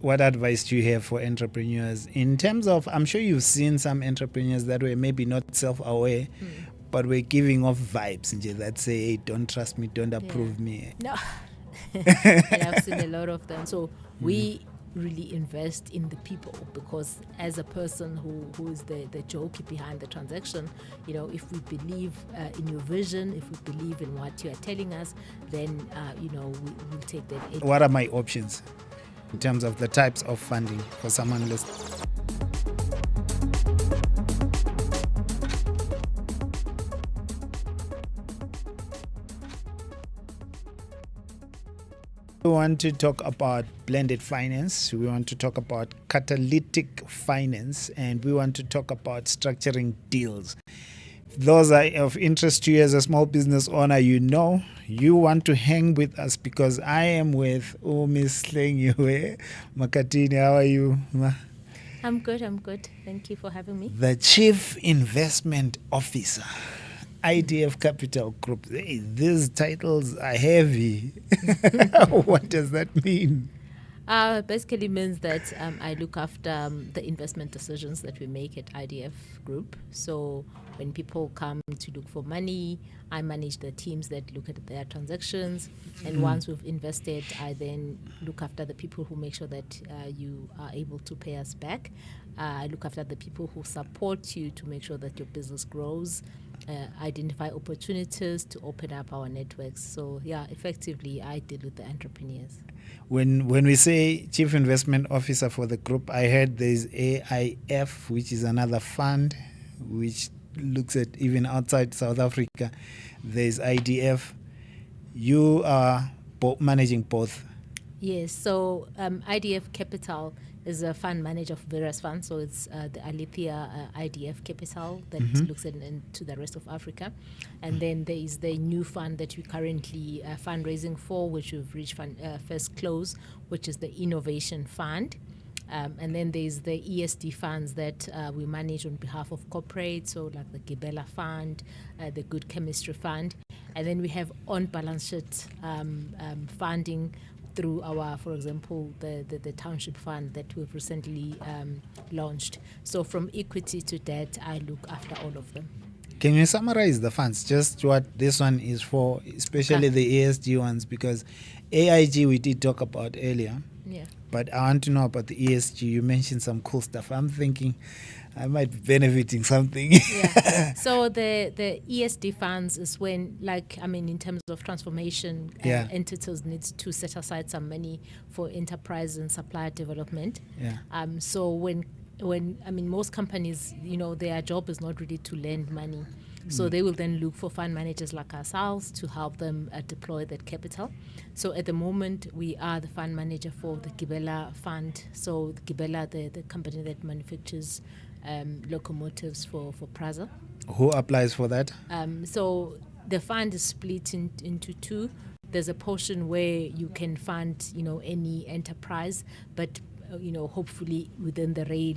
What advice do you have for entrepreneurs in terms of, I'm sure you've seen some entrepreneurs that were maybe not self-aware, but were giving off vibes and that say, hey, don't trust me, don't approve me. No. And I've seen a lot of them. So we really invest in the people, because as a person who is the jockey behind the transaction, if we believe in your vision, if we believe in what you are telling us, then we'll take that. What are my options in terms of the types of funding for someone listening? We want to talk about blended finance, we want to talk about catalytic finance, and we want to talk about structuring deals. If those are of interest to you as a small business owner, you want to hang with us, because I am with Miss Hlengiwe Makhathini. How are you, Ma? I'm good. Thank you for having me. The Chief Investment Officer, IDF Capital Group. Hey, these titles are heavy. What does that mean? Basically means that I look after the investment decisions that we make at IDF Group. So when people come to look for money, I manage the teams that look at their transactions. And once we've invested, I then look after the people who make sure that you are able to pay us back. I look after the people who support you to make sure that your business grows, identify opportunities to open up our networks. So effectively, I deal with the entrepreneurs. When we say Chief Investment Officer for the group, I heard there's AIF, which is another fund which looks at even outside South Africa. There's IDF. You are managing both. Yes, so IDF Capital is a fund manager of various funds. So it's the Alethea IDF Capital that looks into the rest of Africa. And then there is the new fund that we're currently fundraising for, which we've reached first close, which is the Innovation Fund. And then there's the ESD funds that we manage on behalf of corporates, so like the Gibela Fund, the Good Chemistry Fund. And then we have on-balance sheet funding through our, for example, the Township Fund that we've recently launched. So from equity to debt, I look after all of them. Can you summarize the funds, just what this one is for, especially the ESG ones? Because AIG we did talk about earlier. Yeah. But I want to know about the ESG. You mentioned some cool stuff. I'm thinking I might be benefiting something. Yeah. So the ESD funds is when, in terms of transformation, entities need to set aside some money for enterprise and supplier development. Yeah. So when most companies, their job is not really to lend money. So they will then look for fund managers like ourselves to help them deploy that capital. So at the moment, we are the fund manager for the Gibela Fund. So the Gibela, the company that manufactures locomotives for Praza. Who applies for that? So the fund is split into two. There's a portion where you can fund, any enterprise, but hopefully within the rail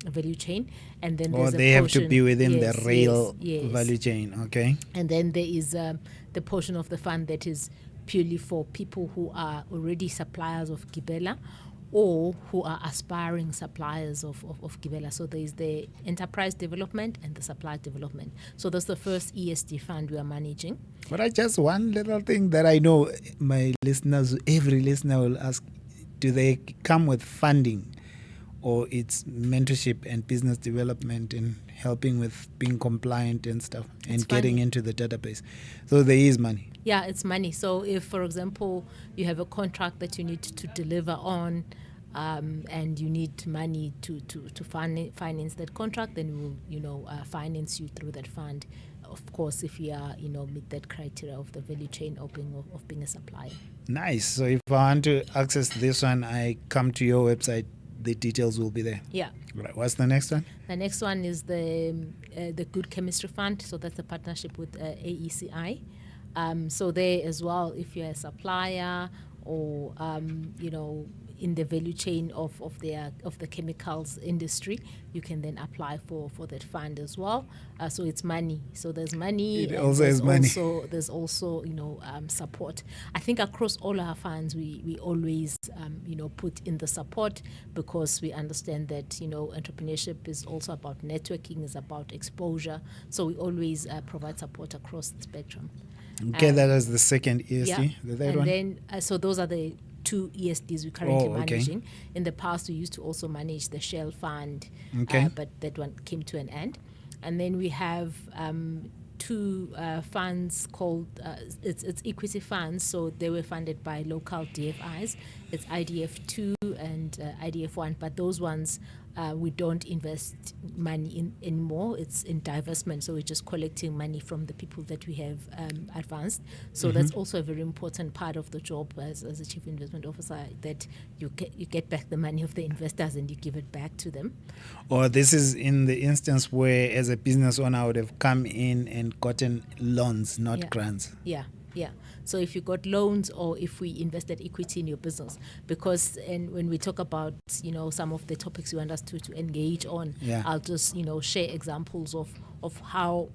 value chain. And then there's they a have to be within the rail yes. value chain. Okay. And then there is the portion of the fund that is purely for people who are already suppliers of Gibela or who are aspiring suppliers of Gibela. So there is the enterprise development and the supply development. So that's the first ESD fund we are managing. But I just one little thing that I know my listeners, every listener will ask, do they come with funding, or it's mentorship and business development and helping with being compliant and stuff and getting into the database? So there is money. Yeah, it's money. So if, for example, you have a contract that you need to deliver on, and you need money to finance that contract, then we'll finance you through that fund. Of course, if you are meet that criteria of the value chain of being a supplier. Nice. So if I want to access this one, I come to your website. The details will be there. Yeah. Right. What's the next one? The next one is the Good Chemistry Fund. So that's a partnership with AECI. So there as well, if you're a supplier or in the value chain of the chemicals industry, you can then apply for that fund as well. So it's money. So there's money. It also is money. There's also support. I think across all our funds, we always put in the support, because we understand that entrepreneurship is also about networking, is about exposure. So we always provide support across the spectrum. Okay, that is the second ESD. Yeah. The third and one? then so those are the 2 ESDs we're currently okay. managing. In the past, we used to also manage the Shell Fund, but that one came to an end. And then we have 2 funds called it's equity funds, so they were funded by local DFIs. It's IDF 2 and IDF 1, but those ones we don't invest money in anymore. It's in divestment, so we're just collecting money from the people that we have advanced. So that's also a very important part of the job as a chief investment officer, that you get back the money of the investors and you give it back to them. Or this is in the instance where, as a business owner, I would have come in and gotten loans, not grants. Yeah. So if you got loans, or if we invested equity in your business, because when we talk about some of the topics you want us to engage on, I'll just share examples of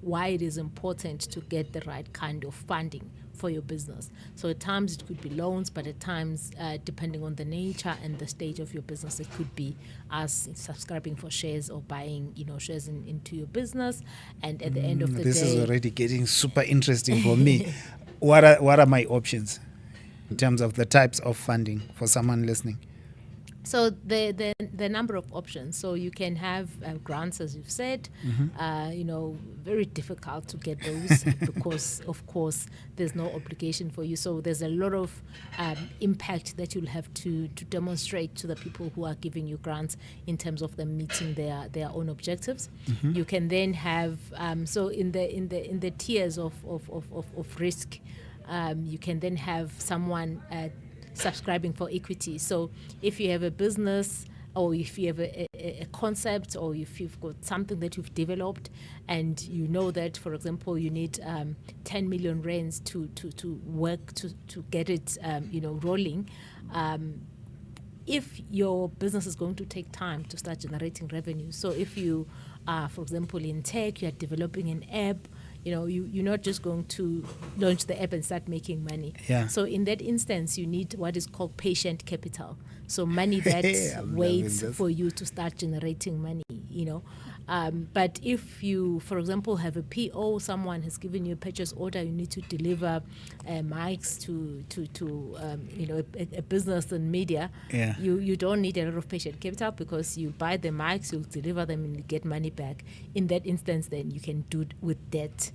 why it is important to get the right kind of funding for your business. So at times it could be loans, but at times, depending on the nature and the stage of your business, it could be us subscribing for shares or buying shares into your business. And at the end of the this day, is already getting super interesting for me. What are my options in terms of the types of funding for someone listening? So the number of options. So you can have grants, as you've said. Very difficult to get those because, of course, there's no obligation for you. So there's a lot of impact that you'll have to demonstrate to the people who are giving you grants in terms of them meeting their own objectives. You can then have so in the tiers of risk, you can then have someone subscribing for equity. So if you have a business, or if you have a concept, or if you've got something that you've developed, and you know that, for example, you need 10 million rands to work to get it rolling, if your business is going to take time to start generating revenue. So if you are, for example, in tech, you are developing an app, you're not just going to launch the app and start making money. Yeah. So in that instance, you need what is called patient capital. So money that waits for you to start generating money, But if you, for example, have a PO, someone has given you a purchase order, you need to deliver mics to a business and media. Yeah. You don't need a lot of patient capital, because you buy the mics, you deliver them, and you get money back. In that instance, then you can do it with debt.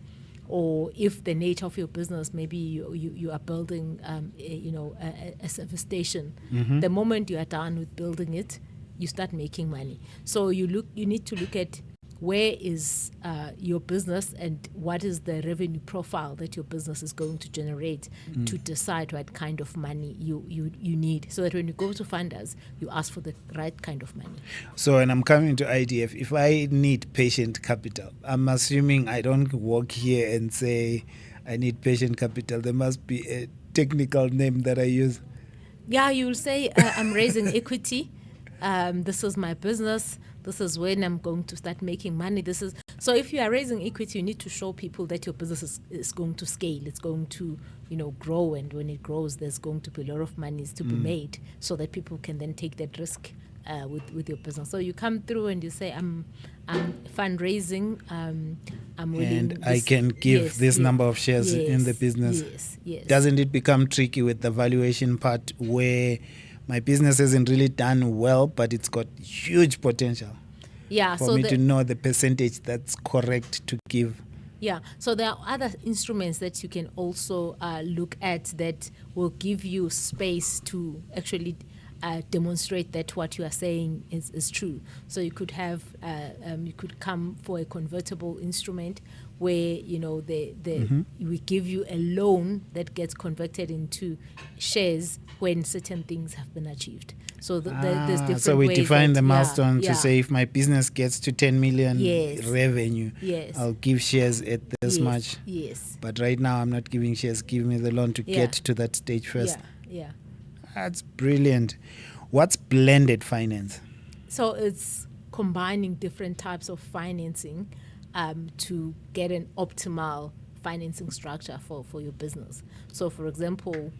Or if the nature of your business, maybe you are building a service station. The moment you are done with building it, you start making money. So you need to look at where is your business and what is the revenue profile that your business is going to generate to decide what kind of money you need, so that when you go to funders, you ask for the right kind of money. So when I'm coming to IDF, if I need patient capital, I'm assuming I don't walk here and say I need patient capital. There must be a technical name that I use. Yeah, you'll say, I'm raising equity. This is my business. This is when I'm going to start making money. So if you are raising equity, you need to show people that your business is going to scale. It's going to, grow. And when it grows, there's going to be a lot of money to be made, so that people can then take that risk with your business. So you come through and you say, I'm fundraising. I'm willing. And I can give this number of shares in the business. Yes. Doesn't it become tricky with the valuation part, where my business hasn't really done well, but it's got huge potential? Yeah, for me to know the percentage that's correct to give. Yeah, so there are other instruments that you can also look at that will give you space to actually demonstrate that what you are saying is true. So you could have, you could come for a convertible instrument where, we give you a loan that gets converted into shares when certain things have been achieved. So there's different so we ways define the milestone to say, if my business gets to 10 million revenue, I'll give shares at this much. Yes. But right now I'm not giving shares. Give me the loan to get to that stage first. Yeah. That's brilliant. What's blended finance? So it's combining different types of financing to get an optimal financing structure for your business. So, for example,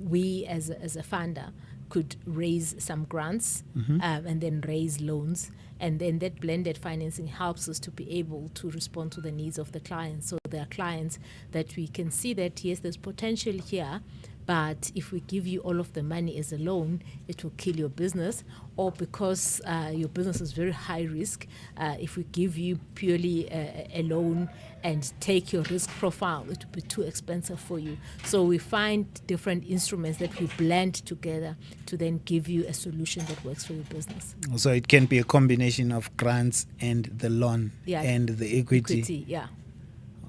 we as a funder could raise some grants and then raise loans. And then that blended financing helps us to be able to respond to the needs of the clients. So there are clients that we can see that, yes, there's potential here, but if we give you all of the money as a loan, it will kill your business. Or because your business is very high risk, if we give you purely a loan and take your risk profile, it will be too expensive for you. So we find different instruments that we blend together to then give you a solution that works for your business. So it can be a combination of grants and the loan and the equity. Yeah.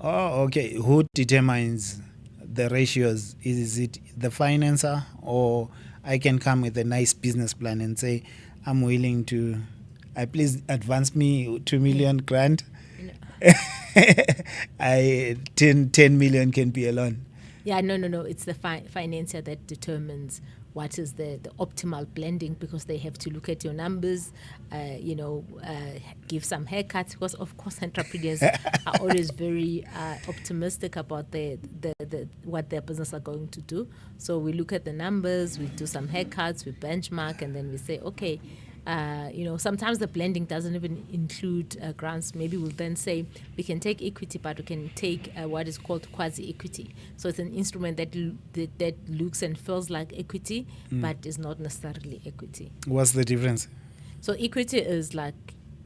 Oh, okay. Who determines the ratios? Is it the financer, or I can come with a nice business plan and say, I'm willing to, please advance me 2 million grant. I 10 million can be a loan. Yeah, no. It's the financier that determines what is the optimal blending, because they have to look at your numbers, give some haircuts, because of course entrepreneurs are always very optimistic about the what their business are going to do. So we look at the numbers, we do some haircuts, we benchmark, and then we say, okay, sometimes the blending doesn't even include grants. Maybe we'll then say we can take equity, but we can take what is called quasi-equity. So it's an instrument that looks and feels like equity, but is not necessarily equity. What's the difference? So equity is like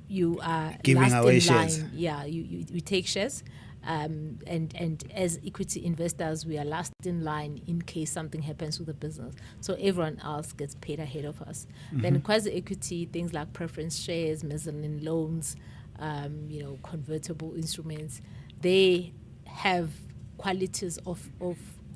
you are giving last away in shares. line. Yeah, you take shares. And as equity investors, we are last in line in case something happens to the business. So everyone else gets paid ahead of us. Then quasi-equity, things like preference shares, mezzanine loans, convertible instruments, they have qualities of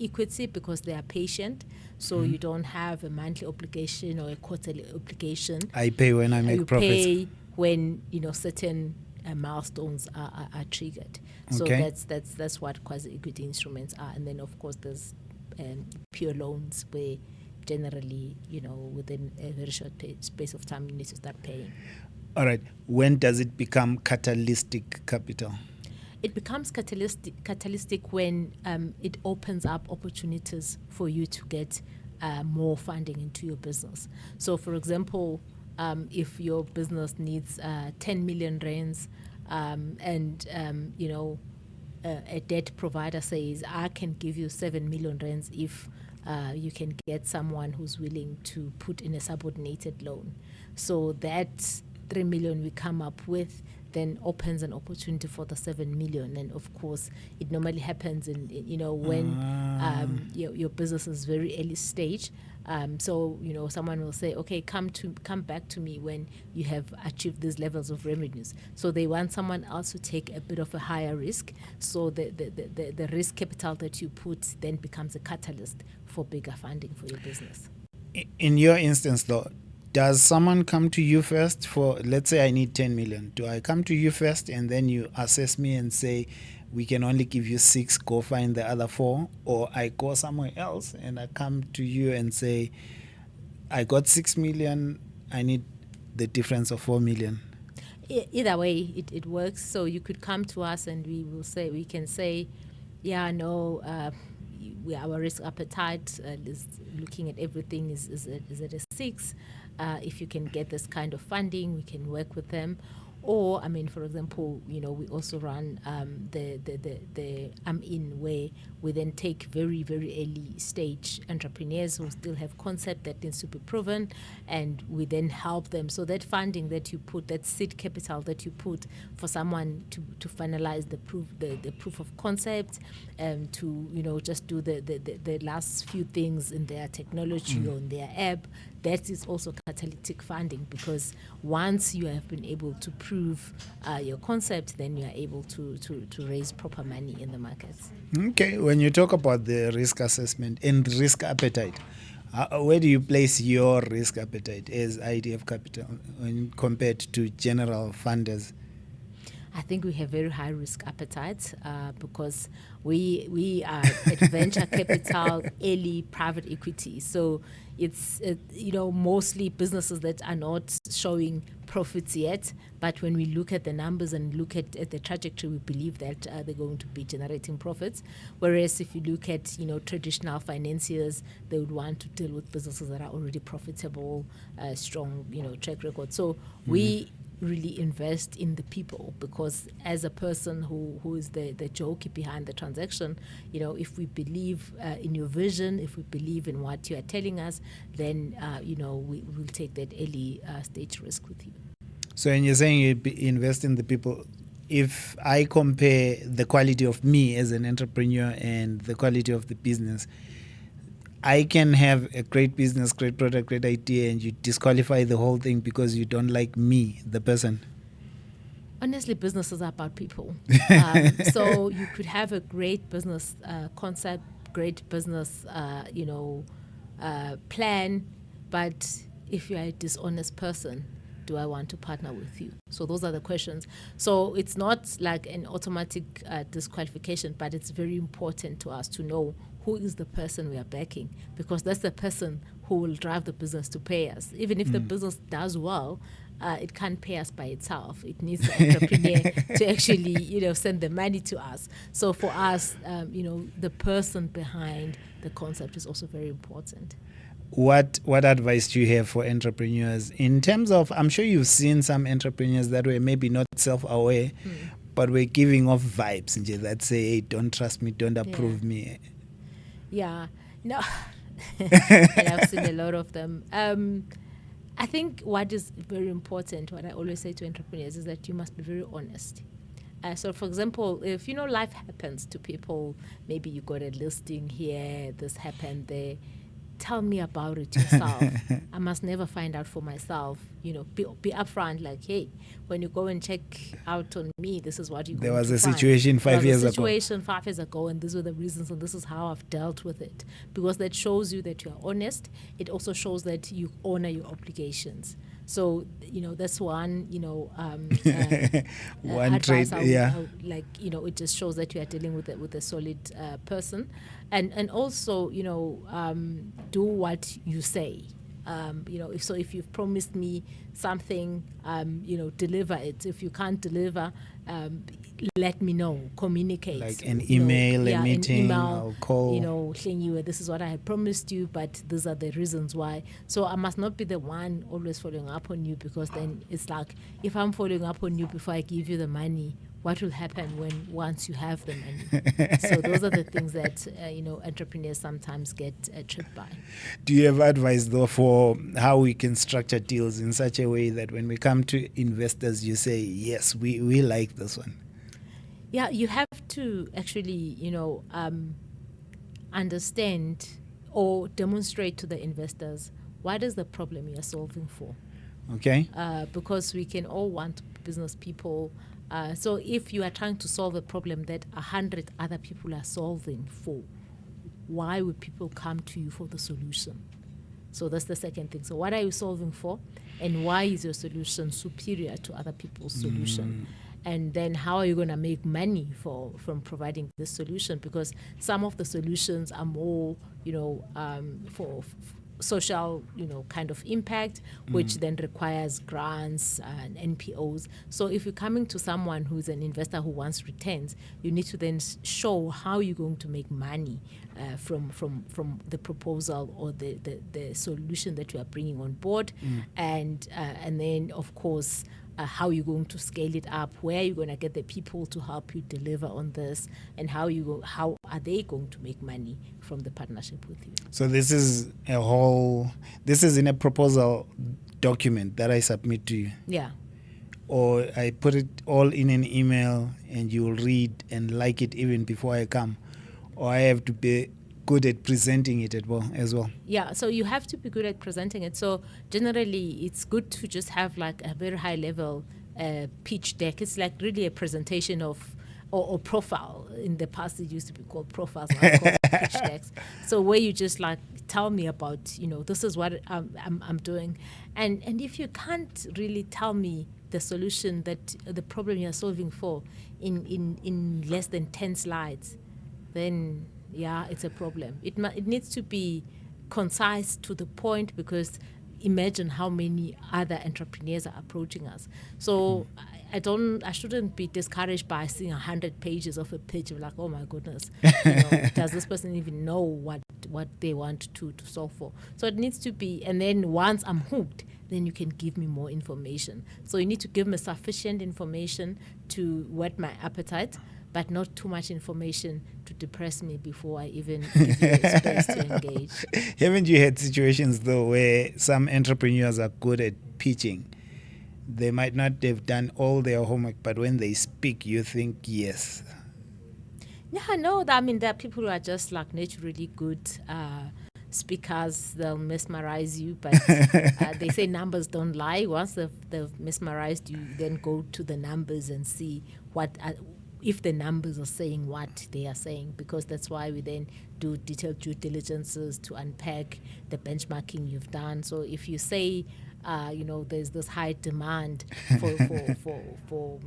equity because they are patient. So you don't have a monthly obligation or a quarterly obligation. I pay when I make profits. You pay when certain milestones are triggered. Okay. So that's what quasi-equity instruments are. And then of course there's pure loans where generally within a very short space of time you need to start paying. All right. When does it become catalytic capital? It becomes catalytic when it opens up opportunities for you to get more funding into your business. So for example, if your business needs 10 million rands and a debt provider says, I can give you 7 million rands if you can get someone who's willing to put in a subordinated loan. So that 3 million we come up with then opens an opportunity for the 7 million. And of course, it normally happens when your business is very early stage. So someone will say, okay, come back to me when you have achieved these levels of revenues. So they want someone else to take a bit of a higher risk. So the risk capital that you put then becomes a catalyst for bigger funding for your business. In your instance, though, does someone come to you first for, let's say I need 10 million. Do I come to you first and then you assess me and say, we can only give you 6, go find the other 4? Or I go somewhere else and I come to you and say, I got 6 million, I need the difference of 4 million? Either way, it works. So you could come to us and we can say, our risk appetite is looking at everything is at a 6. If you can get this kind of funding, we can work with them. Or, for example, we also run the in where we then take very, very early stage entrepreneurs who still have concept that needs to be proven, and we then help them. So that funding that you put, that seed capital that you put for someone to finalize the proof of concept, to just do the last few things in their technology or in their app, that is also catalytic funding, because once you have been able to prove your concept, then you are able to raise proper money in the markets. Okay, when you talk about the risk assessment and risk appetite, where do you place your risk appetite as IDF Capital when compared to general funders? I think we have very high risk appetite because we are at venture capital, early private equity. So, it's mostly businesses that are not showing profits yet, but when we look at the numbers and look at the trajectory, we believe that they're going to be generating profits. Whereas if you look at traditional financiers, they would want to deal with businesses that are already profitable, strong track record. So we really invest in the people, because as a person who is the jockey behind the transaction, if we believe in your vision, if we believe in what you are telling us, then we will take that early stage risk with you. So when you're saying you invest in the people, if I compare the quality of me as an entrepreneur and the quality of the business, I can have a great business, great product, great idea, and you disqualify the whole thing because you don't like me, the person. Honestly, businesses are about people. So you could have a great business concept, great business, plan, but if you're a dishonest person, do I want to partner with you? So those are the questions. So it's not like an automatic disqualification, but it's very important to us to know who is the person we are backing, because that's the person who will drive the business to pay us. Even if the business does well, it can't pay us by itself. It needs the entrepreneur to actually, send the money to us. So for us, the person behind the concept is also very important. What advice do you have for entrepreneurs in terms of, I'm sure you've seen some entrepreneurs that were maybe not self-aware, but were giving off vibes that say, hey, don't trust me, don't approve me. Yeah, no, and I've seen a lot of them. I think what is very important, what I always say to entrepreneurs, is that you must be very honest. So, for example, if life happens to people, maybe you got a listing here, this happened there. Tell me about it yourself. I must never find out for myself. Be upfront, like, hey, when you go and check out on me, this is what you. There was a situation 5 years ago. There was a situation 5 years ago, and these were the reasons, and this is how I've dealt with it. Because that shows you that you are honest. It also shows that you honor your obligations. So that's one one trait. It just shows that you are dealing with a solid person, and also do what you say. If you've promised me something, deliver it. If you can't deliver, let me know, communicate. Like an email, a meeting, I'll call. Hlengiwe, this is what I had promised you, but these are the reasons why. So I must not be the one always following up on you, because then it's like, if I'm following up on you before I give you the money, what will happen once you have the money? So those are the things that entrepreneurs sometimes get tripped by. Do you have advice though for how we can structure deals in such a way that when we come to investors, you say, yes, we like this one? Yeah, you have to actually understand or demonstrate to the investors what is the problem you're solving for. Okay. Because we can all want business people. So if you are trying to solve a problem that 100 other people are solving for, why would people come to you for the solution? So that's the second thing. So what are you solving for, and why is your solution superior to other people's solution? And then how are you going to make money from providing this solution? Because some of the solutions are more, for social, kind of impact, which then requires grants and NPOs. So if you're coming to someone who's an investor who wants returns, you need to then show how you're going to make money from the proposal or the solution that you are bringing on board, and then of course how you're going to scale it up, where you're going to get the people to help you deliver on this, and how are they going to make money from the partnership with you. So this is in a proposal document that I submit to you. Yeah. Or I put it all in an email and you'll read and like it even before I come. Or I have to be good at presenting it as well. Yeah, so you have to be good at presenting it. So generally, it's good to just have like a very high level pitch deck. It's like really a presentation of or profile. In the past, it used to be called profiles, now called pitch decks. So where you just like tell me about, this is what I'm doing, and if you can't really tell me the solution, that the problem you're solving for in less than 10 slides, then yeah, it's a problem. It needs to be concise, to the point, because imagine how many other entrepreneurs are approaching us. So I shouldn't be discouraged by seeing 100 pages of a pitch of like, oh my goodness, does this person even know what they want to solve for? So it needs to be, and then once I'm hooked, then you can give me more information. So you need to give me sufficient information to whet my appetite, but not too much information to depress me before I even give you a space to engage. Haven't you had situations, though, where some entrepreneurs are good at pitching? They might not have done all their homework, but when they speak, you think, yes. Yeah, no, I mean, there are people who are just like naturally good speakers. They'll mesmerize you, but they say numbers don't lie. Once they've mesmerized you, then go to the numbers and see what if the numbers are saying what they are saying, because that's why we then do detailed due diligences to unpack the benchmarking you've done. So if you say, there's this high demand for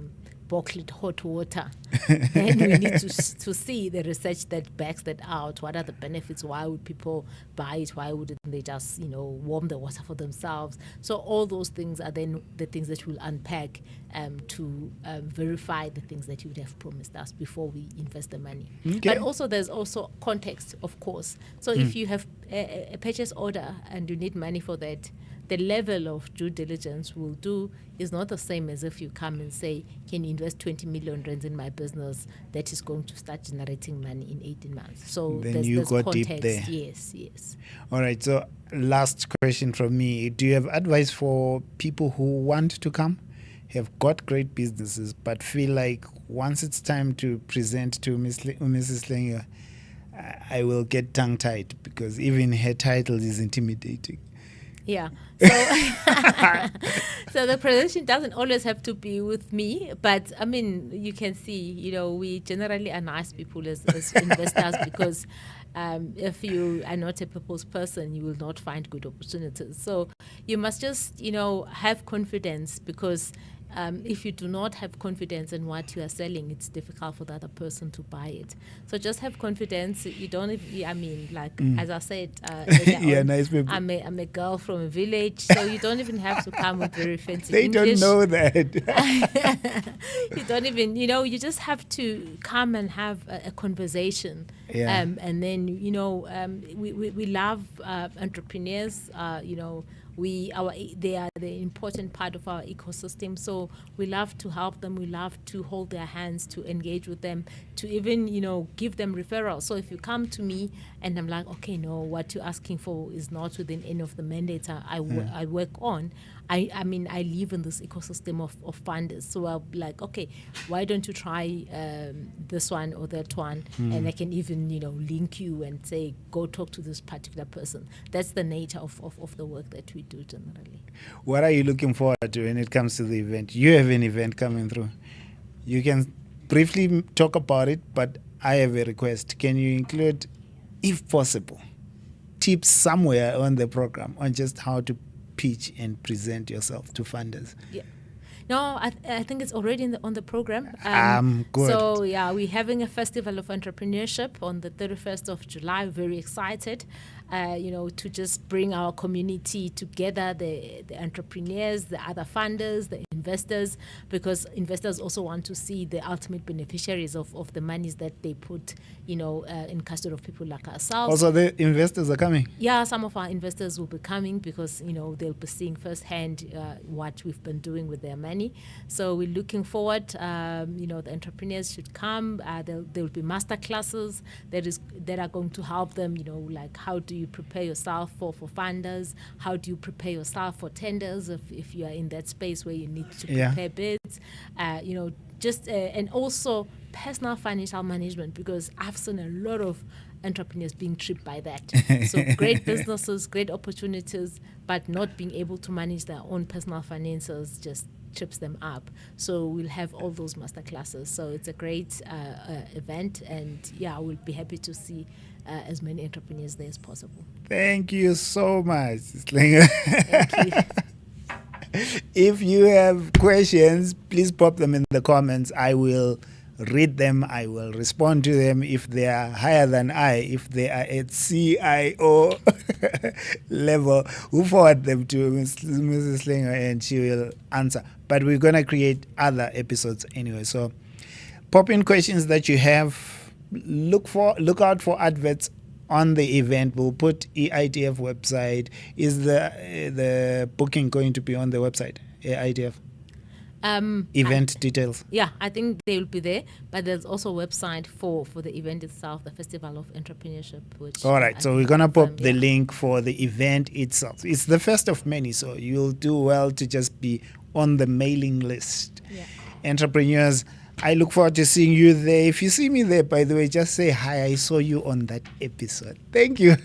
Bocklet hot water, then we need to see the research that backs that out. What are the benefits? Why would people buy it? Why wouldn't they just, warm the water for themselves? So all those things are then the things that we'll unpack to verify the things that you would have promised us before we invest the money. Okay. But also there's also context, of course. So if you have a purchase order and you need money for that, the level of due diligence we'll do is not the same as if you come and say, can you invest 20 million rands in my business that is going to start generating money in 18 months? So then there's you got context. deep there. Yes. All right. So last question from me. Do you have advice for people who want to come, have got great businesses, but feel like once it's time to present to Mrs. Hlengiwe, I will get tongue-tied because even her title is intimidating? Yeah. So, so the presentation doesn't always have to be with me, but I mean, you can see, we generally are nice people as investors because if you are not a people's person, you will not find good opportunities. So you must just, have confidence, because if you do not have confidence in what you are selling, it's difficult for the other person to buy it. So just have confidence. You don't, as I said, yeah, nice people. I'm a girl from a village, so you don't even have to come with very fancy They English. don't know that. You don't even, you just have to come and have a conversation. Yeah. And then, we love entrepreneurs, they are the important part of our ecosystem. So we love to help them. We love to hold their hands, to engage with them, to even, give them referrals. So if you come to me and I'm like, okay, no, what you're asking for is not within any of the mandates I work on. I mean, I live in this ecosystem of funders. So I'll be like, okay, why don't you try this one or that one? And I can even, link you and say, go talk to this particular person. That's the nature of the work that we do generally. What are you looking forward to when it comes to the event? You have an event coming through. You can briefly talk about it, but I have a request. Can you include, if possible, tips somewhere on the program on just how to pitch and present yourself to funders? Yeah. No, I think it's already on the program. Good. So, we're having a Festival of Entrepreneurship on the 31st of July. Very excited, to just bring our community together, the entrepreneurs, the other funders, the investors, because investors also want to see the ultimate beneficiaries of the monies that they put, in custody of people like ourselves. Also, the investors are coming? Yeah, some of our investors will be coming because, they'll be seeing firsthand what we've been doing with their money. So we're looking forward, the entrepreneurs should come. There will be master classes that are going to help them, like how do you prepare yourself for funders? How do you prepare yourself for tenders if you are in that space where you need to prepare bids? And also personal financial management, because I've seen a lot of entrepreneurs being tripped by that. So great businesses, great opportunities, but not being able to manage their own personal finances just trips them up. So we'll have all those master classes. So it's a great event, and we'll be happy to see as many entrepreneurs there as possible. Thank you so much, Hlengiwe. Thank you. If you have questions, please pop them in the comments. I will read them. I will respond to them if they are higher than if they are at CIO level. We'll forward them to Mrs. Slinger and she will answer. But we're going to create other episodes anyway. So pop in questions that you have. Look out for adverts on the event. We'll put IDF website. Is the booking going to be on the website? IDF event details. Yeah, I think they will be there, but there's also a website for the event itself, the Festival of Entrepreneurship. Which all right, so we're gonna pop the link for the event itself. It's the first of many, so you'll do well to just be on the mailing list. Yeah. Entrepreneurs, I look forward to seeing you there. If you see me there, by the way, just say hi. I saw you on that episode. Thank you.